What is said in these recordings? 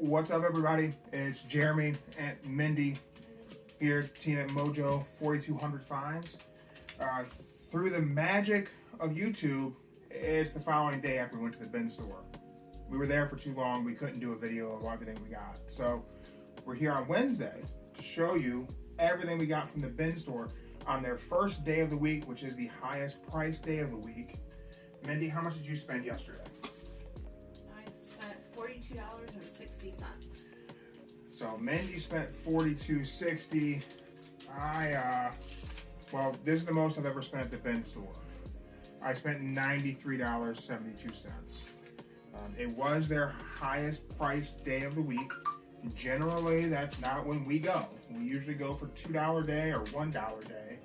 What's up, everybody? It's Jeremy and Mindy here, team at Mojo 4200 Finds. Through the magic of YouTube, it's the following day after we went to the bin store. We were there for too long. We couldn't do a video of everything we got. So we're here on Wednesday to show you everything we got from the bin store on their first day of the week, which is the highest price day of the week. Mindy, how much did you spend yesterday? I spent $42.60. So Mindy spent $42.60. Well, this is the most I've ever spent at the bin store. I spent $93.72. It was their highest price day of the week. Generally, that's not when we go. We usually go for $2 day or $1 day.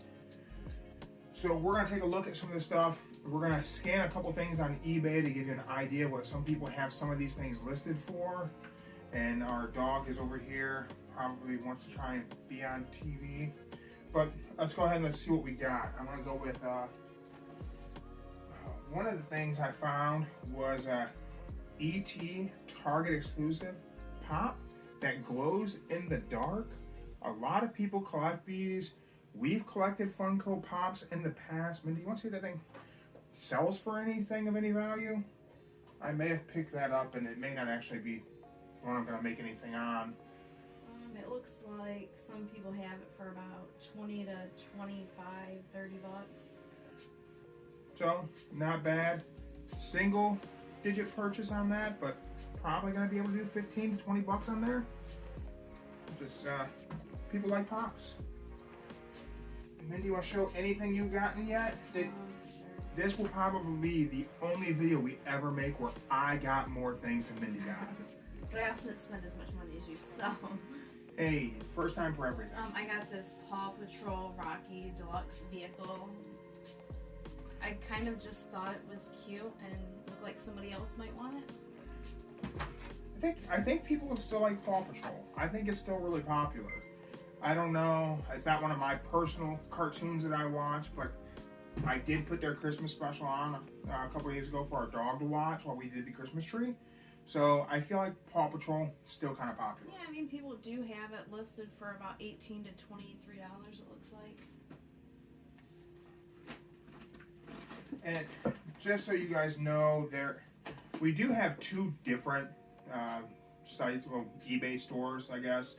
So we're gonna take a look at some of this stuff. We're gonna scan a couple things on eBay to give you an idea of what some people have some of these things listed for. And our dog is over here, probably wants to try and be on TV. But let's go ahead and let's see what we got. I'm gonna go with, one of the things I found was a ET Target exclusive pop that glows in the dark. A lot of people collect these. We've collected Funko Pops in the past. Mindy, you want to see if that thing sells for anything of any value? I may have picked that up and it may not actually be one I'm going to make anything on. It looks like some people have it for about 20 to 25, 30 bucks. So, not bad. Single digit purchase on that, but probably going to be able to do 15 to 20 bucks on there. Just, people like Pops. Mindy, you want to show anything you've gotten yet? Sure. This will probably be the only video we ever make where I got more things than Mindy got. But I also didn't spend as much money as you, so. Hey, first time for everything. I got this Paw Patrol Rocky Deluxe vehicle. I kind of just thought it was cute and looked like somebody else might want it. I think people would still like Paw Patrol. I think it's still really popular. I don't know. It's not one of my personal cartoons that I watch, but I did put their Christmas special on a couple of days ago for our dog to watch while we did the Christmas tree. So I feel like Paw Patrol is still kind of popular. Yeah, I mean, people do have it listed for about $18 to $23, it looks like. And just so you guys know, we do have two different sites, well, eBay stores, I guess.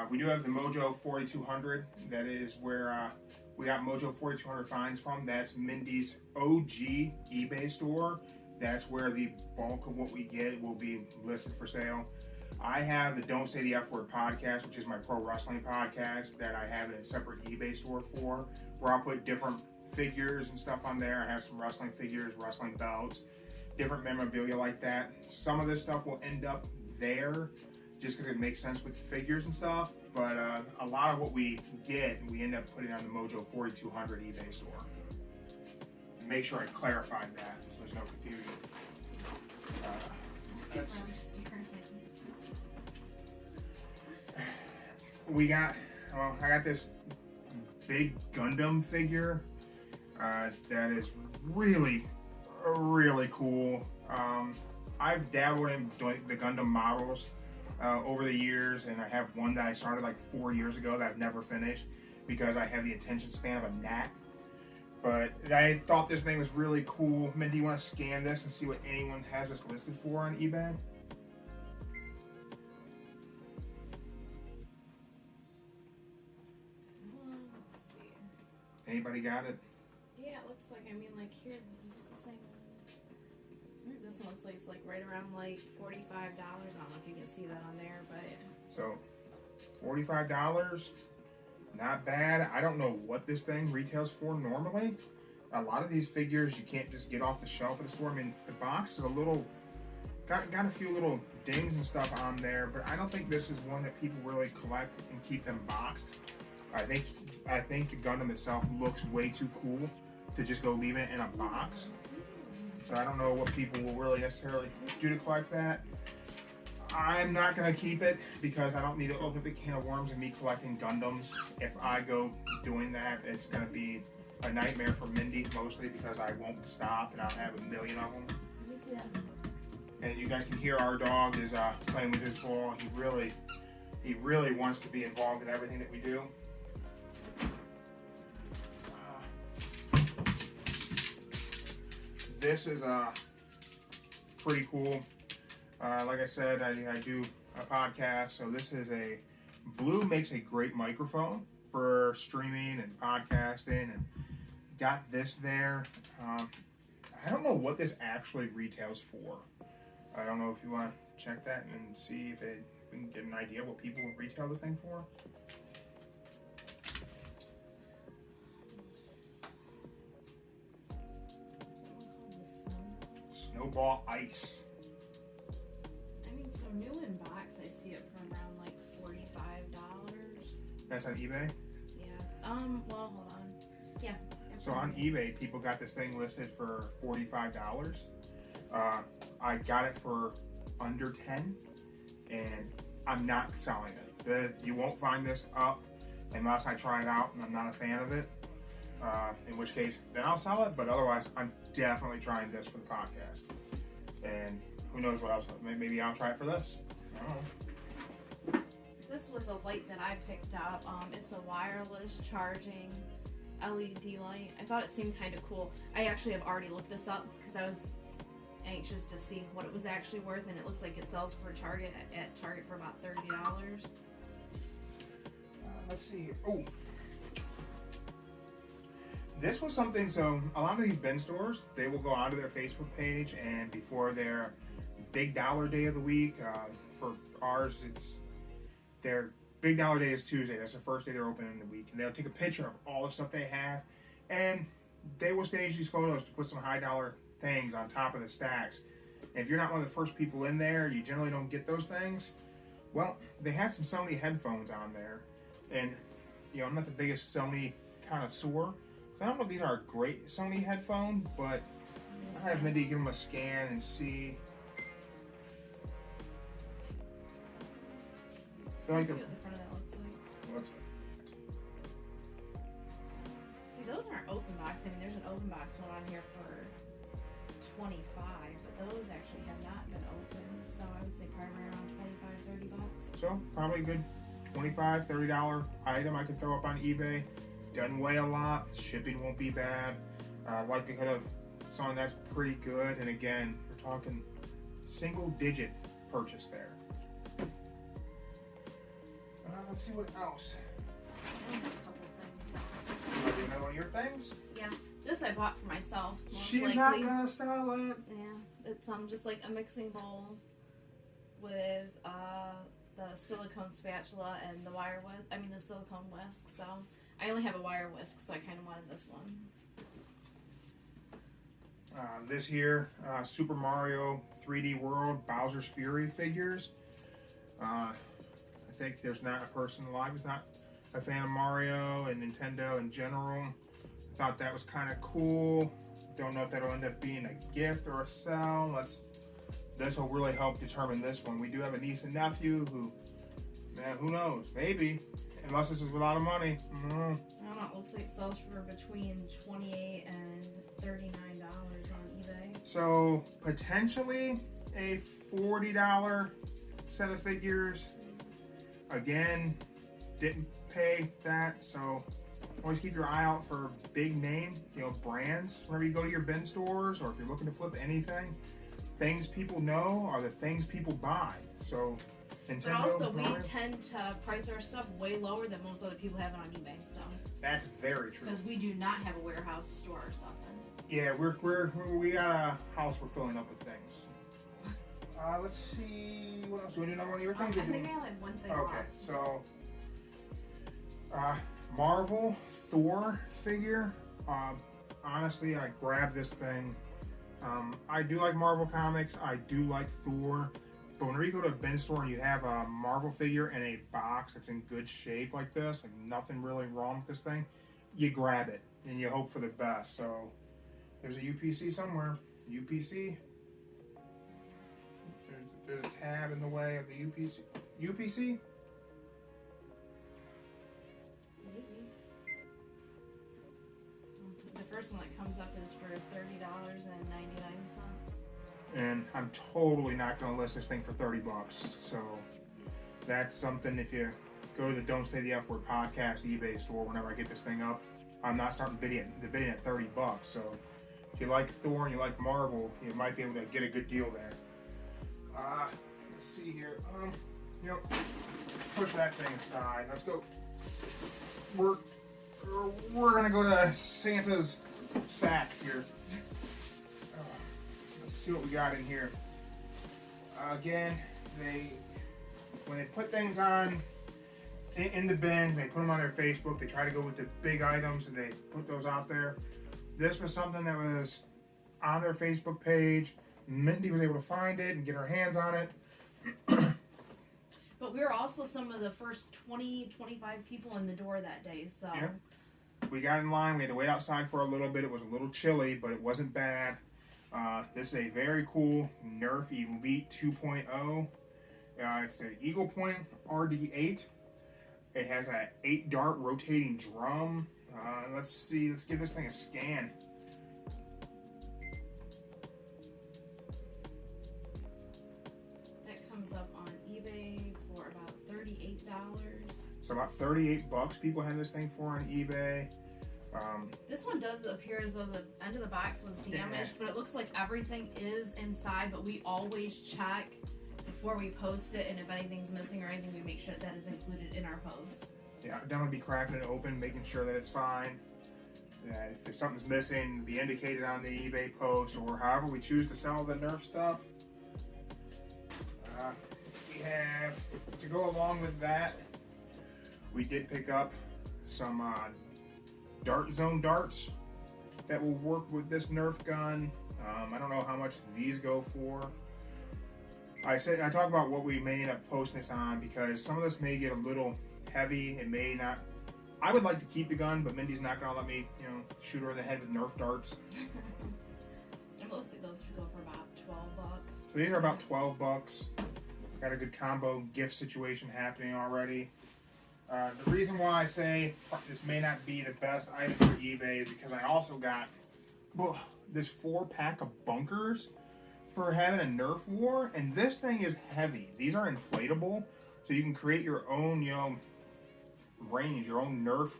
We do have the Mojo 4200. That is where we got Mojo 4200 Finds from. That's Mindy's OG eBay store. That's where the bulk of what we get will be listed for sale. I have the Don't Say the F Word podcast, which is my pro wrestling podcast that I have a separate eBay store for, where I'll put different figures and stuff on there. I have some wrestling figures, wrestling belts, different memorabilia like that. Some of this stuff will end up there just because it makes sense with the figures and stuff, but a lot of what we get, we end up putting on the Mojo 4200 eBay store. Make sure I clarified that so there's no confusion. We got, well, I got this big Gundam figure that is really, really cool. I've dabbled in the Gundam models over the years, and I have one that I started like 4 years ago that I've never finished because I have the attention span of a gnat. But I thought this thing was really cool. Mindy, you want to scan this and see what anyone has this listed for on eBay? Let's see. Anybody got it? Yeah, it looks like, I mean, like here, is this the same one? This one looks like it's like right around like $45. I don't know if you can see that on there, but. So, $45. Not bad. I don't know what this thing retails for normally. A lot of these figures you can't just get off the shelf at the store. I mean, the box is a little, got a few little dings and stuff on there, but I don't think this is one that people really collect and keep them boxed. I think the Gundam itself looks way too cool to just go leave it in a box. So I don't know what people will really necessarily do to collect that. I'm not going to keep it because I don't need to open up the can of worms and me collecting Gundams. If I go doing that, it's going to be a nightmare for Mindy mostly because I won't stop and I'll have a million of them. Let me see that. And you guys can hear our dog is playing with his ball. He really wants to be involved in everything that we do. This is pretty cool. Like I said, I do a podcast, so this is Blue makes a great microphone for streaming and podcasting, and got this there. I don't know what this actually retails for. I don't know if you want to check that and see if we can get an idea what people would retail this thing for. Snowball ice. I mean, so new in box, I see it for around like $45. That's on eBay? Yeah. Well, hold on. Yeah. So on eBay, people got this thing listed for $45. I got it for under 10, and I'm not selling it. You won't find this up unless I try it out and I'm not a fan of it. In which case, then I'll sell it. But otherwise, I'm definitely trying this for the podcast. And who knows what else? Maybe I'll try it for this. I don't know. This was a light that I picked up. It's a wireless charging LED light. I thought it seemed kind of cool. I actually have already looked this up because I was anxious to see what it was actually worth, and it looks like it sells for Target at Target for about $30. Let's see. Oh, this was something. So a lot of these bin stores, they will go onto their Facebook page, and before their big dollar day of the week, for ours, it's their big dollar day is Tuesday. That's the first day they're open in the week, and they'll take a picture of all the stuff they have, and they will stage these photos to put some high dollar things on top of the stacks. And if you're not one of the first people in there, you generally don't get those things. Well, they had some Sony headphones on there, and I'm not the biggest Sony connoisseur, so I don't know if these are a great Sony headphone, but I have Mindy give them a scan and see. I feel like See what the front of that looks like. Looks like. See, those aren't open box. I mean, there's an open box one on here for $25, but those actually have not been opened. So I would say probably around $25-$30. So probably a good $25-$30 item I could throw up on eBay. Doesn't weigh a lot. Shipping won't be bad. Likelihood of selling that's pretty good. And again, we're talking single digit purchase there. Let's see what else. I have a couple things. You want to do another one of your things? Yeah, this I bought for myself. She's not gonna sell it. Yeah, it's just like a mixing bowl with the silicone spatula and the wire whisk. I mean the silicone whisk. So I only have a wire whisk, so I kind of wanted this one. This here, Super Mario 3D World Bowser's Fury figures. I think there's not a person alive who's not a fan of Mario and Nintendo in general. I thought that was kind of cool. Don't know if that'll end up being a gift or a sell. This will really help determine this one. We do have a niece and nephew who, man, who knows? Maybe. Unless this is a lot of money. I don't know. It looks like it sells for between $28 and $39 on eBay. So potentially a $40 set of figures. Again, didn't pay that, so always keep your eye out for big name, brands. Whenever you go to your bin stores, or if you're looking to flip anything, things people know are the things people buy. So Nintendo, but also, we Mario, tend to price our stuff way lower than most other people have it on eBay. So that's very true. Because we do not have a warehouse to store our stuff in. Yeah, we got a house we're filling up with things. Let's see what else. Do you want to do another one of your things? I think I only have one thing Okay, left. so Marvel Thor figure. Honestly, I grabbed this thing. I do like Marvel comics. I do like Thor. But whenever you go to a bin store and you have a Marvel figure in a box that's in good shape like this, like nothing really wrong with this thing, you grab it and you hope for the best. So there's a UPC somewhere. UPC. There's a tab in the way of the UPC. UPC? Maybe. The first one that comes up is for $30.99. and I'm totally not going to list this thing for 30 bucks. So that's something. If you go to the Don't Say the F Word podcast eBay store, whenever I get this thing up, I'm not starting the bidding at 30 bucks. So if you like Thor and you like Marvel, you might be able to get a good deal there. Let's see here. You know, push that thing aside. Let's go. We're gonna go to Santa's sack here. Let's see what we got in here. Again, when they put things on in the bin, they put them on their Facebook. They try to go with the big items and they put those out there. This was something that was on their Facebook page. Mindy was able to find it and get her hands on it. But we were also some of the first 25 people in the door that day, so. Yeah. We got in line. We had to wait outside for a little bit. It was a little chilly, but it wasn't bad. This is a very cool Nerf Elite 2.0. It's an Eagle Point RD8. It has an 8-dart rotating drum. Let's see. Let's give this thing a scan. That comes up on eBay for about $38. So about 38 bucks people had this thing for on eBay. This one does appear as though the end of the box was damaged, but it looks like everything is inside, but we always check before we post it, and if anything's missing or anything, we make sure that is included in our post. Yeah, I'm going to be cracking it open, making sure that it's fine. If something's missing, be indicated on the eBay post, or however we choose to sell the Nerf stuff. We have, to go along with that, we did pick up some Dart Zone darts that will work with this Nerf gun. I don't know how much these go for. I talk about what we may end up posting this on, because some of this may get a little heavy. It may not. I would like to keep the gun, but Mindy's not gonna let me, shoot her in the head with Nerf darts. It looks like those should go for about 12 bucks. So these are about 12 bucks. Got a good combo gift situation happening already. The reason why I say this may not be the best item for eBay is because I also got this 4-pack of bunkers for having a Nerf war, and this thing is heavy. These are inflatable, so you can create your own, range, your own Nerf,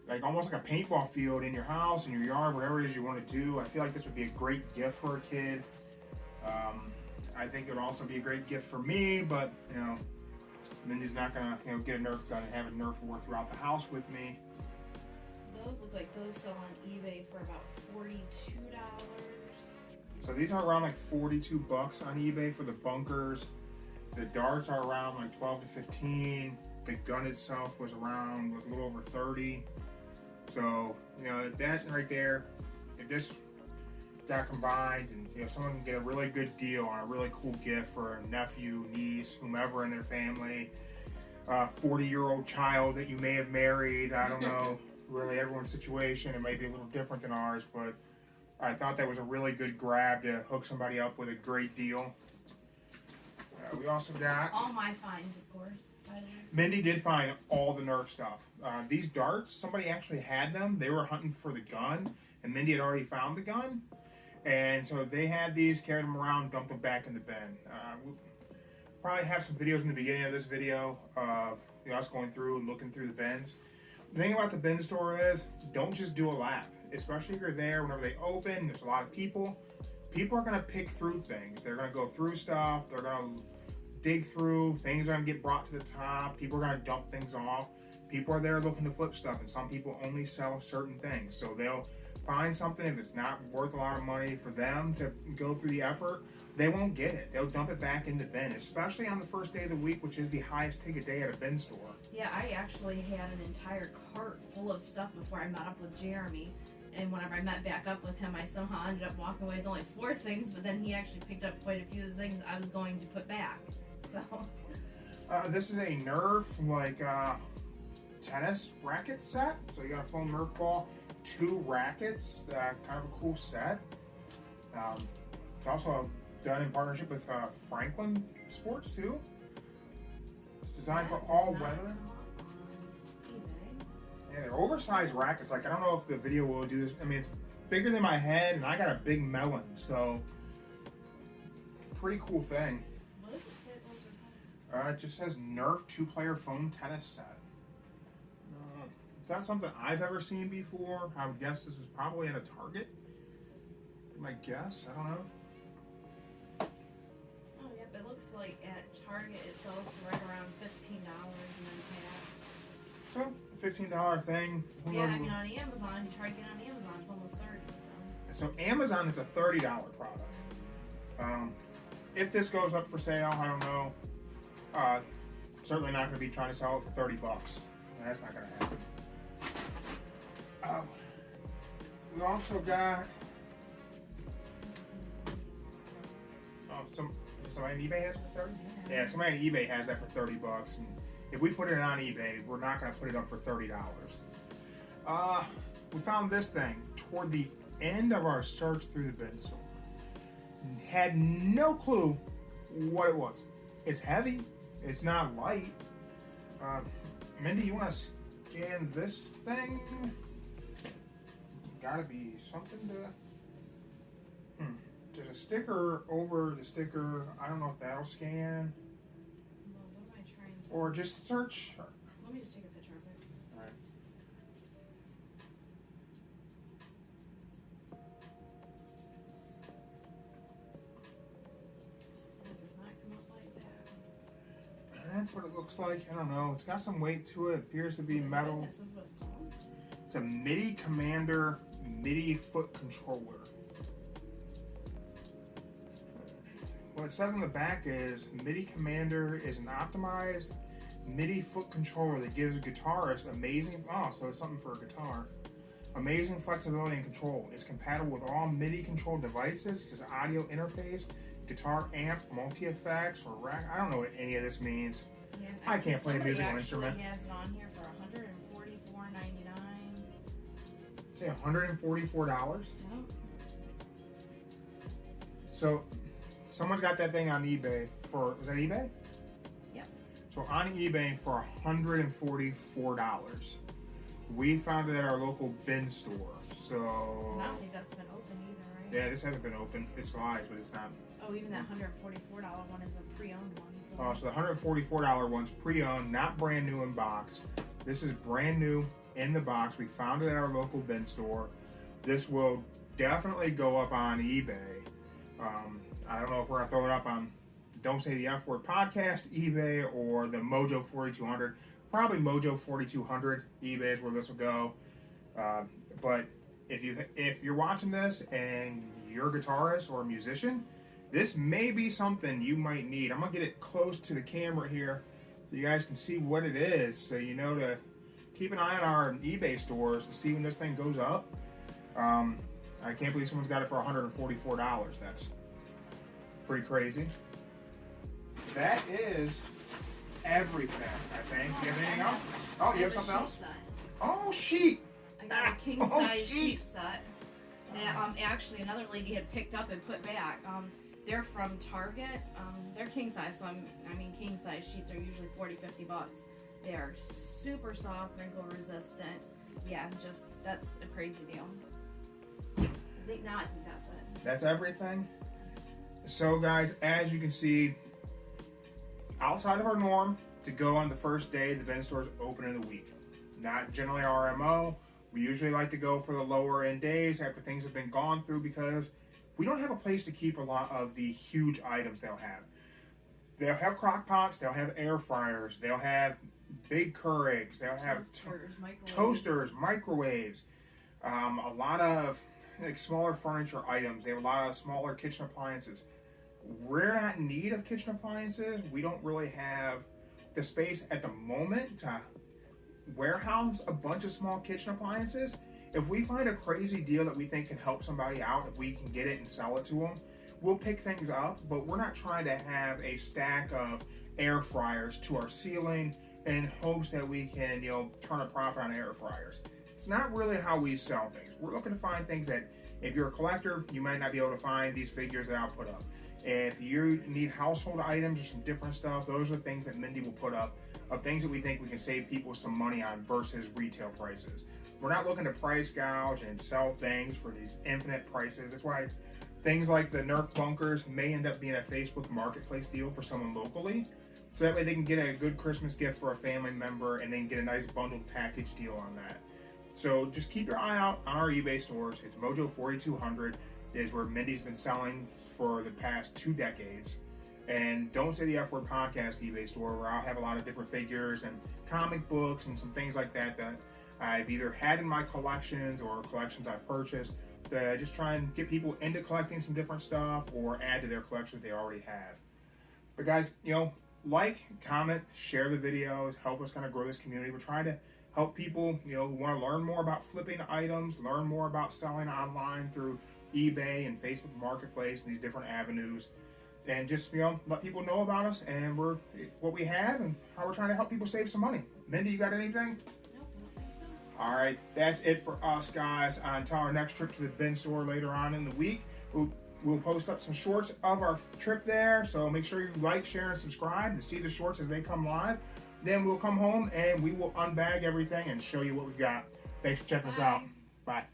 like almost like a paintball field in your house, in your yard, whatever it is you want to do. I feel like this would be a great gift for a kid. I think it would also be a great gift for me, but Mindy's not gonna get a Nerf gun and have a Nerf war throughout the house with me. Those look like those sell on eBay for about $42. So these are around like 42 bucks on eBay for the bunkers. The darts are around like 12 to 15. The gun itself was a little over 30. So, that's right there. If this got combined and someone can get a really good deal on a really cool gift for a nephew, niece, whomever in their family, 40-year-old child that you may have married, I don't know, really everyone's situation, it might be a little different than ours, but I thought that was a really good grab to hook somebody up with a great deal. We also got... all my finds, of course. Mindy did find all the Nerf stuff. These darts, somebody actually had them. They were hunting for the gun, and Mindy had already found the gun. And so they had these, carried them around, dumped them back in the bin. We'll probably have some videos in the beginning of this video of us going through and looking through the bins. The thing about the bin store is, don't just do a lap. Especially if you're there, whenever they open, there's a lot of people. People are going to pick through things. They're going to go through stuff. They're going to dig through. Things are going to get brought to the top. People are going to dump things off. People are there looking to flip stuff, and some people only sell certain things. So they'll find something. If it's not worth a lot of money for them to go through the effort, they won't get it. They'll dump it back in the bin, especially on the first day of the week, which is the highest ticket day at a bin store. Yeah, I actually had an entire cart full of stuff before I met up with Jeremy. And whenever I met back up with him, I somehow ended up walking away with only 4 things, but then he actually picked up quite a few of the things I was going to put back. So this is a Nerf tennis racket set. So you got a foam Nerf ball, 2 rackets, kind of a cool set. It's also done in partnership with Franklin Sports too. It's designed for all weather. Yeah, they're oversized rackets. Like, I don't know if the video will do this. I mean, it's bigger than my head, and I got a big melon, so pretty cool thing. What does it say those are called? It just says Nerf 2-player foam tennis set. It's not something I've ever seen before. I would guess this is probably at a Target. My guess, I don't know. Oh, yep, it looks like at Target it sells for right around $15 and then tax. So, $15 thing. Who Yeah, knows? I mean on Amazon, you try to get on Amazon, it's almost 30. So Amazon is a $30 product. If this goes up for sale, I don't know. Certainly not going to be trying to sell it for 30 bucks. That's not going to happen. We also got somebody on eBay has it for 30. Yeah, somebody on eBay has that for 30 bucks. And if we put it on eBay, we're not going to put it up for $30. We found this thing toward the end of our search through the bin store. Had no clue what it was. It's heavy. It's not light. Mindy, you want to scan this thing? Gotta be something to. There's a sticker over the sticker. I don't know if that'll scan. Well, what am I trying to... Or just search. Let me just take a picture of it. All right. It does not come up like that. That's what it looks like. I don't know. It's got some weight to it. It appears to be metal. This is what it's called. It's a MIDI Commander MIDI foot controller. What it says on the back is MIDI Commander is an optimized MIDI foot controller that gives guitarists amazing, so it's something for a guitar, amazing flexibility and control. It's compatible with all MIDI controlled devices, such as audio interface, guitar amp, multi-effects, or rack. I don't know what any of this means. Yeah, I can't play a musical instrument. instrument. He has it on here for $144.99. Say $144. No. So someone's got that thing on eBay for, is that eBay? Yep. So on eBay for $144. We found it at our local bin store. So I don't think that's been open either, right? yeah, this hasn't been open. It slides, but it's not. Oh, even that $144 one is a pre-owned one. So the $144 one's pre-owned, not brand new in box. This is brand new in the box. We found it at our local bin store. This will definitely go up on eBay. I don't know if we're gonna throw it up on Don't Say the F Word podcast, eBay, or the Mojo 4200. Probably Mojo 4200 eBay is where this will go. But if you're watching this and you're a guitarist or a musician, this may be something you might need. I'm gonna get it close to the camera here so you guys can see what it is, so you know to keep an eye on our eBay stores to see when this thing goes up. I can't believe someone's got it for $144. That's pretty crazy. That is everything, I think. Do you have anything else? Oh, you have something else? Set. Oh, sheet! I got a king size sheet set that actually another lady had picked up and put back. They're from Target. They're king size, so king size sheets are usually $40-50 bucks. They are super soft, wrinkle resistant. Yeah, that's a crazy deal. I think that's it. That's everything. So guys, as you can see, outside of our norm to go on the first day the bin store is open in the week. Not generally our MO. We usually like to go for the lower end days after things have been gone through, because we don't have a place to keep a lot of the huge items they'll have. They'll have crock pots, they'll have air fryers, they'll have big Keurigs, they'll have toasters, microwaves, a lot of smaller furniture items. They have a lot of smaller kitchen appliances. We're not in need of kitchen appliances. We don't really have the space at the moment to warehouse a bunch of small kitchen appliances. If we find a crazy deal that we think can help somebody out, if we can get it and sell it to them, we'll pick things up, but we're not trying to have a stack of air fryers to our ceiling in hopes that we can, turn a profit on air fryers. It's not really how we sell things. We're looking to find things that, if you're a collector, you might not be able to find these figures that I'll put up. If you need household items or some different stuff, those are the things that Mindy will put up, of things that we think we can save people some money on versus retail prices. We're not looking to price gouge and sell things for these infinite prices. That's why things like the Nerf bunkers may end up being a Facebook Marketplace deal for someone locally. So that way they can get a good Christmas gift for a family member and then get a nice bundled package deal on that. So just keep your eye out on our eBay stores. It's Mojo 4200 is where Mindy's been selling for the past 2 decades. And Don't Say the F Word Podcast eBay store, where I'll have a lot of different figures and comic books and some things like that that I've either had in my collections or collections I've purchased to just try and get people into collecting some different stuff or add to their collections they already have. But guys, you know, like, comment, share the videos, help us kind of grow this community. We're trying to help people, you know, who want to learn more about flipping items, learn more about selling online through eBay and Facebook Marketplace and these different avenues. And just, you know, let people know about us and what we have and how we're trying to help people save some money. Mindy, you got anything? Nope, I don't think so. All right, that's it for us, guys. Until our next trip to the bin store later on in the week, we'll post up some shorts of our trip there. So make sure you like, share, and subscribe to see the shorts as they come live. Then we'll come home and we will unbag everything and show you what we've got. Thanks for checking us out. Bye.